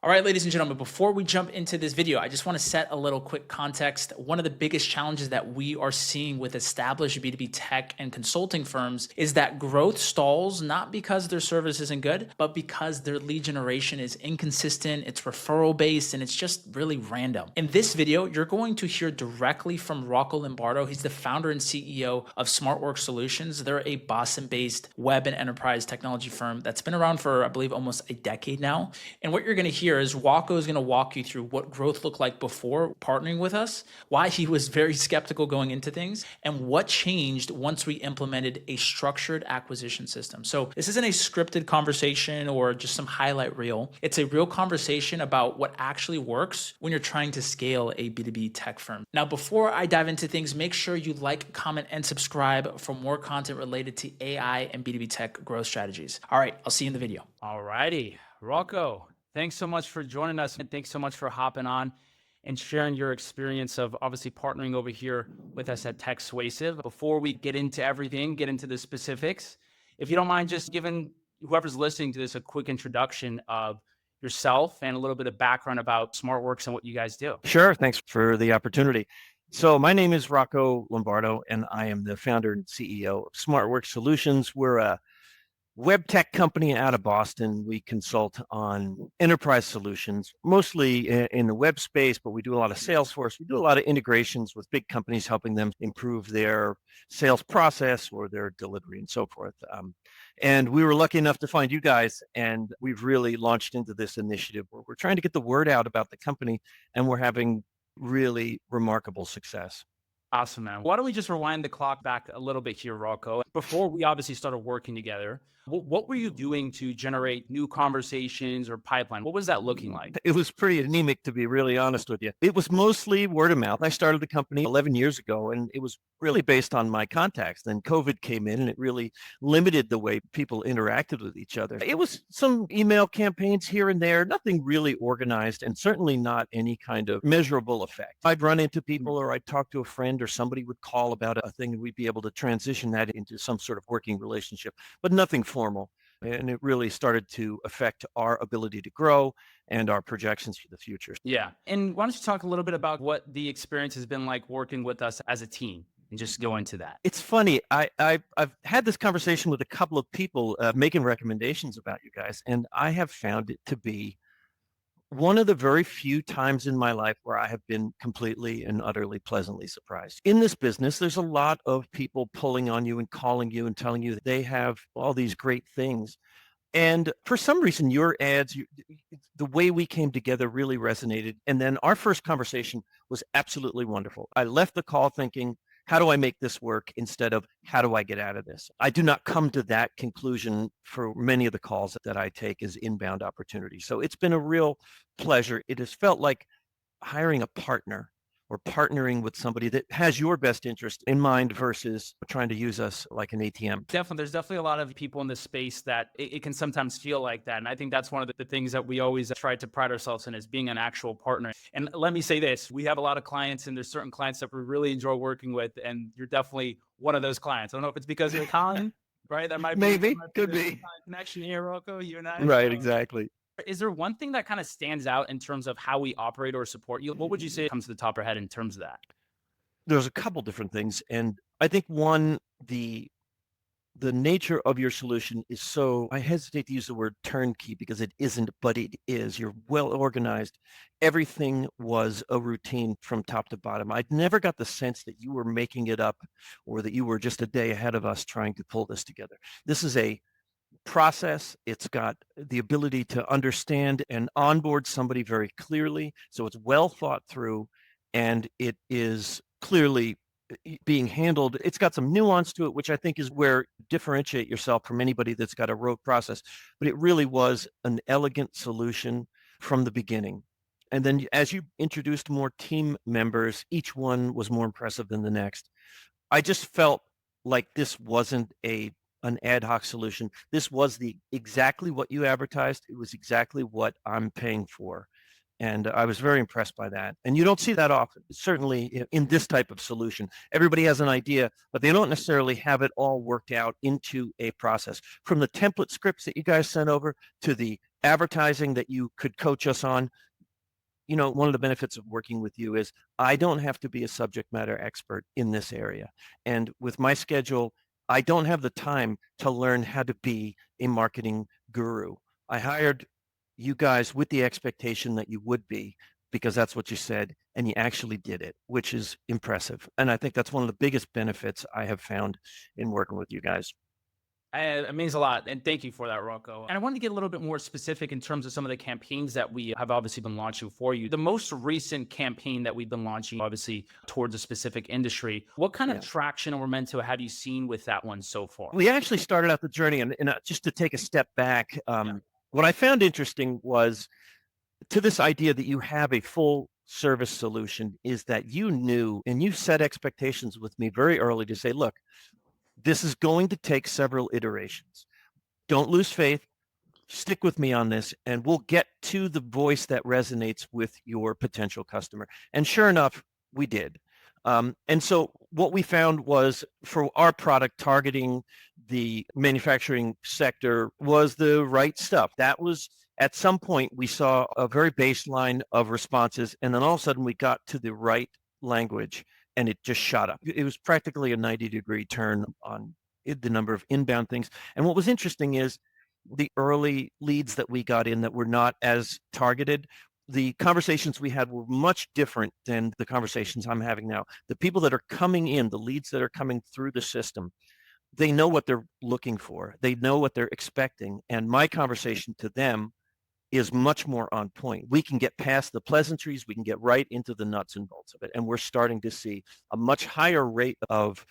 All right, ladies and gentlemen, before we jump into this video, I just want to set a little quick context. One of the biggest challenges that we are seeing with established B2B tech and consulting firms is that growth stalls, not because their service isn't good, but because their lead generation is inconsistent, it's referral based, and it's just really random. In this video, you're going to hear directly from Rocco Lombardo. He's the founder and CEO of SmartWorks Solutions. They're a Boston-based web and enterprise technology firm that's been around for, I believe, almost a decade now. And what you're going to hear is Rocco is going to walk you through what growth looked like before partnering with us, why he was very skeptical going into things, and what changed once we implemented a structured acquisition system. So this isn't a scripted conversation or just some highlight reel. It's a real conversation about what actually works when you're trying to scale a B2B tech firm. Now, before I dive into things, make sure you like, comment, and subscribe for more content related to AI and B2B tech growth strategies. All right, I'll see you in the video. All righty, Rocco, thanks so much for joining us, and thanks so much for hopping on and sharing your experience of obviously partnering over here with us at Techsuasive. Before we get into everything, get into the specifics, if you don't mind just giving whoever's listening to this a quick introduction of yourself and a little bit of background about SmartWorks and what you guys do. Sure. Thanks for the opportunity. So my name is Rocco Lombardo, and I am the founder and CEO of SmartWorks Solutions. We're a web tech company out of Boston. We consult on enterprise solutions, mostly in the web space, but we do a lot of Salesforce. We do a lot of integrations with big companies, helping them improve their sales process or their delivery and so forth. And we were lucky enough to find you guys, and we've really launched into this initiative where we're trying to get the word out about the company, and we're having really remarkable success. Awesome, man. Why don't we just rewind the clock back a little bit here, Rocco? Before we obviously started working together, what were you doing to generate new conversations or pipeline? What was that looking like? It was pretty anemic, to be really honest with you. It was mostly word of mouth. I started the company 11 years ago, and it was really based on my contacts. Then COVID came in, and it really limited the way people interacted with each other. It was some email campaigns here and there, nothing really organized, and certainly not any kind of measurable effect. I'd run into people, or I'd talk to a friend, or somebody would call about a thing, and we'd be able to transition that into some sort of working relationship, but nothing formal. And it really started to affect our ability to grow and our projections for the future. Yeah. And why don't you talk a little bit about what the experience has been like working with us as a team and just go into that? It's funny. I've had this conversation with a couple of people making recommendations about you guys, and I have found it to be one of the very few times in my life where I have been completely and utterly pleasantly surprised. In this business, there's a lot of people pulling on you and calling you and telling you that they have all these great things. And for some reason, your ads, the way we came together really resonated. And then our first conversation was absolutely wonderful. I left the call thinking, how do I make this work, instead of how do I get out of this? I do not come to that conclusion for many of the calls that I take as inbound opportunities. So it's been a real pleasure. It has felt like hiring a partner or partnering with somebody that has your best interest in mind versus trying to use us like an ATM. Definitely. There's definitely a lot of people in this space that it can sometimes feel like that. And I think that's one of the things that we always try to pride ourselves in, is being an actual partner. And let me say this, we have a lot of clients, and there's certain clients that we really enjoy working with. And you're definitely one of those clients. I don't know if it's because you're Colin, right? That might Maybe, might could the be. connection here, Rocco, you and I. Right, exactly. Is there one thing that kind of stands out in terms of how we operate or support you? What would you say comes to the top of your head in terms of that? There's a couple different things. And I think one, the nature of your solution is so, I hesitate to use the word turnkey because it isn't, but it is. You're well organized. Everything was a routine from top to bottom. I never got the sense that you were making it up or that you were just a day ahead of us trying to pull this together. This is a process. It's got the ability to understand and onboard somebody very clearly. So it's well thought through, and it is clearly being handled. It's got some nuance to it, which I think is where you differentiate yourself from anybody that's got a rote process. But it really was an elegant solution from the beginning. And then as you introduced more team members, each one was more impressive than the next. I just felt like this wasn't an ad hoc solution. This was exactly what you advertised. It was exactly what I'm paying for. And I was very impressed by that. And you don't see that often, certainly in this type of solution. Everybody has an idea, but they don't necessarily have it all worked out into a process. From the template scripts that you guys sent over to the advertising that you could coach us on. One of the benefits of working with you is I don't have to be a subject matter expert in this area. And with my schedule, I don't have the time to learn how to be a marketing guru. I hired you guys with the expectation that you would be, because that's what you said, and you actually did it, which is impressive. And I think that's one of the biggest benefits I have found in working with you guys. It means a lot. And thank you for that, Rocco. And I wanted to get a little bit more specific in terms of some of the campaigns that we have obviously been launching for you. The most recent campaign that we've been launching, obviously towards a specific industry, what kind of Yeah. traction or momentum have you seen with that one so far? We actually started out the journey, and just to take a step back, Yeah. what I found interesting was to this idea that you have a full service solution is that you knew and you set expectations with me very early to say, look, this is going to take several iterations. Don't lose faith. Stick with me on this, and we'll get to the voice that resonates with your potential customer. And sure enough, we did. And so what we found was for our product targeting the manufacturing sector was the right stuff. That was at some point we saw a very baseline of responses, and then all of a sudden we got to the right language and it just shot up. It was practically a 90-degree turn on the number of inbound things. And what was interesting is the early leads that we got in that were not as targeted, the conversations we had were much different than the conversations I'm having now. The people that are coming in, the leads that are coming through the system, they know what they're looking for. They know what they're expecting. And my conversation to them is much more on point. We can get past the pleasantries. We can get right into the nuts and bolts of it. And we're starting to see a much higher rate of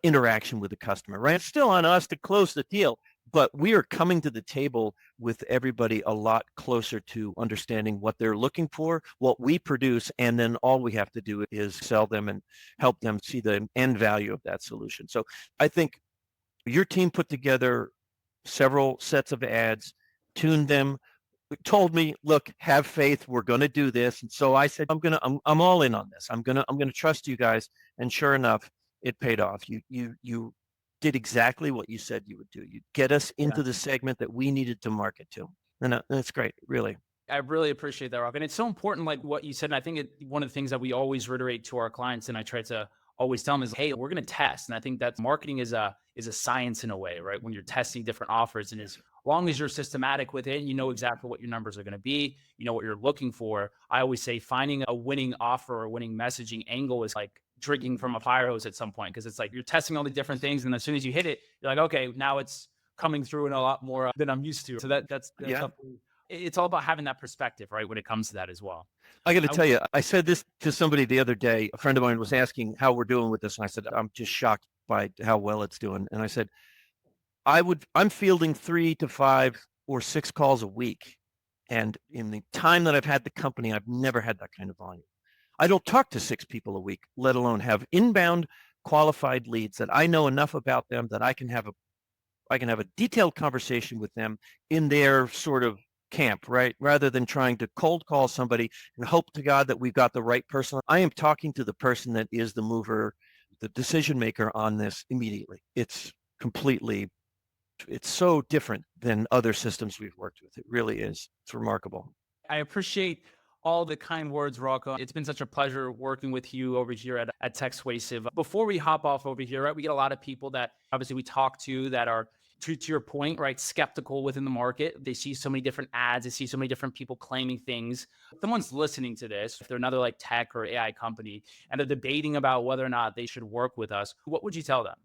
interaction with the customer, right? It's still on us to close the deal, but we are coming to the table with everybody a lot closer to understanding what they're looking for, what we produce, and then all we have to do is sell them and help them see the end value of that solution. So I think your team put together several sets of ads, tuned them, told me, look, have faith, we're going to do this. And so I said, I'm all in on this. I'm going to trust you guys. And sure enough, it paid off. You did exactly what you said you would do. You get us into the segment that we needed to market to. And that's great, really. I really appreciate that, Rock. And it's so important, like what you said. And I think one of the things that we always reiterate to our clients, and I try to always tell them is, hey, we're going to test. And I think that marketing is a science in a way, right? When you're testing different offers, and as long as you're systematic with it, you know exactly what your numbers are going to be, you know what you're looking for. I always say finding a winning offer or winning messaging angle is like drinking from a fire hose at some point, because it's like you're testing all the different things, and as soon as you hit it, you're like, okay, now it's coming through in a lot more than I'm used to. So that's Yeah. it's all about having that perspective, right? When it comes to that as well. I got to tell you, I said this to somebody the other day. A friend of mine was asking how we're doing with this. And I said, I'm just shocked by how well it's doing. And I said, I'm fielding 3 to 5 or 6 calls a week. And in the time that I've had the company, I've never had that kind of volume. I don't talk to 6 people a week, let alone have inbound qualified leads that I know enough about them that I can have a detailed conversation with them in their sort of camp, right? Rather than trying to cold call somebody and hope to God that we've got the right person. I am talking to the person that is the mover, the decision maker on this immediately. It's so different than other systems we've worked with. It really is. It's remarkable. I appreciate all the kind words, Rocco. It's been such a pleasure working with you over here at Techsuasive. Before we hop off over here, right, we get a lot of people that obviously we talk to that are, to your point, right, skeptical within the market. They see so many different ads. They see so many different people claiming things. If someone's listening to this, if they're another like tech or AI company, and they're debating about whether or not they should work with us, what would you tell them?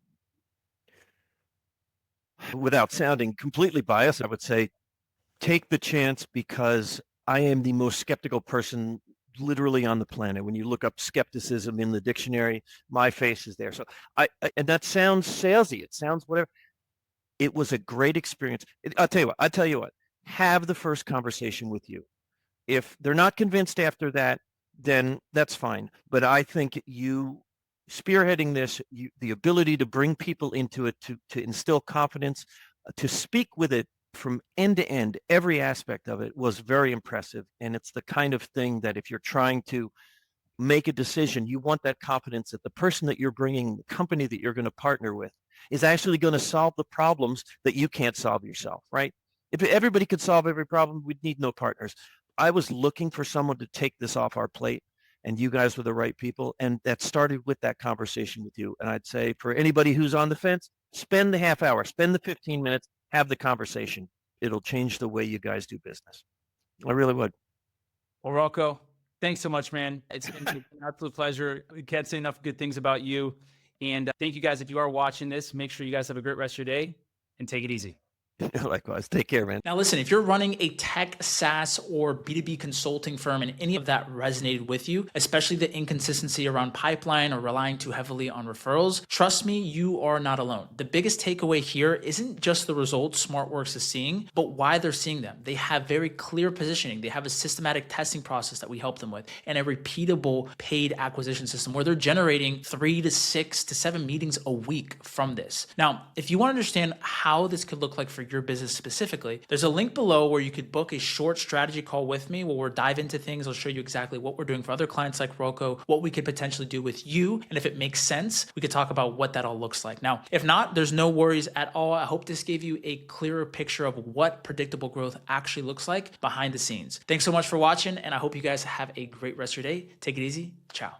Without sounding completely biased, I would say take the chance, because I am the most skeptical person literally on the planet. When you look up skepticism in the dictionary, my face is there. So and that sounds salesy. It sounds whatever. It was a great experience. I'll tell you what, have the first conversation with you. If they're not convinced after that, then that's fine. But I think you spearheading this, the ability to bring people into it, to instill confidence, to speak with it from end to end, every aspect of it was very impressive. And it's the kind of thing that if you're trying to make a decision, you want that confidence that the person that you're bringing, the company that you're going to partner with, is actually going to solve the problems that you can't solve yourself, right? If everybody could solve every problem, we'd need no partners. I was looking for someone to take this off our plate, and you guys were the right people. And that started with that conversation with you. And I'd say for anybody who's on the fence, spend the half hour, spend the 15 minutes, have the conversation. It'll change the way you guys do business. I really would. Well, Rocco, thanks so much, man. It's been an absolute pleasure. We can't say enough good things about you. And thank you guys. If you are watching this, make sure you guys have a great rest of your day and take it easy. Likewise. Take care, man. Now, listen, if you're running a tech, SaaS, or B2B consulting firm and any of that resonated with you, especially the inconsistency around pipeline or relying too heavily on referrals, trust me, you are not alone. The biggest takeaway here isn't just the results SmartWorks is seeing, but why they're seeing them. They have very clear positioning. They have a systematic testing process that we help them with and a repeatable paid acquisition system where they're generating 3 to 6 to 7 meetings a week from this. Now, if you want to understand how this could look like for your business specifically, there's a link below where you could book a short strategy call with me where we'll dive into things. I'll show you exactly what we're doing for other clients like Rocco, what we could potentially do with you, and if it makes sense, we could talk about what that all looks like. Now, if not, there's no worries at all. I hope this gave you a clearer picture of what predictable growth actually looks like behind the scenes. Thanks so much for watching, and I hope you guys have a great rest of your day. Take it easy. Ciao.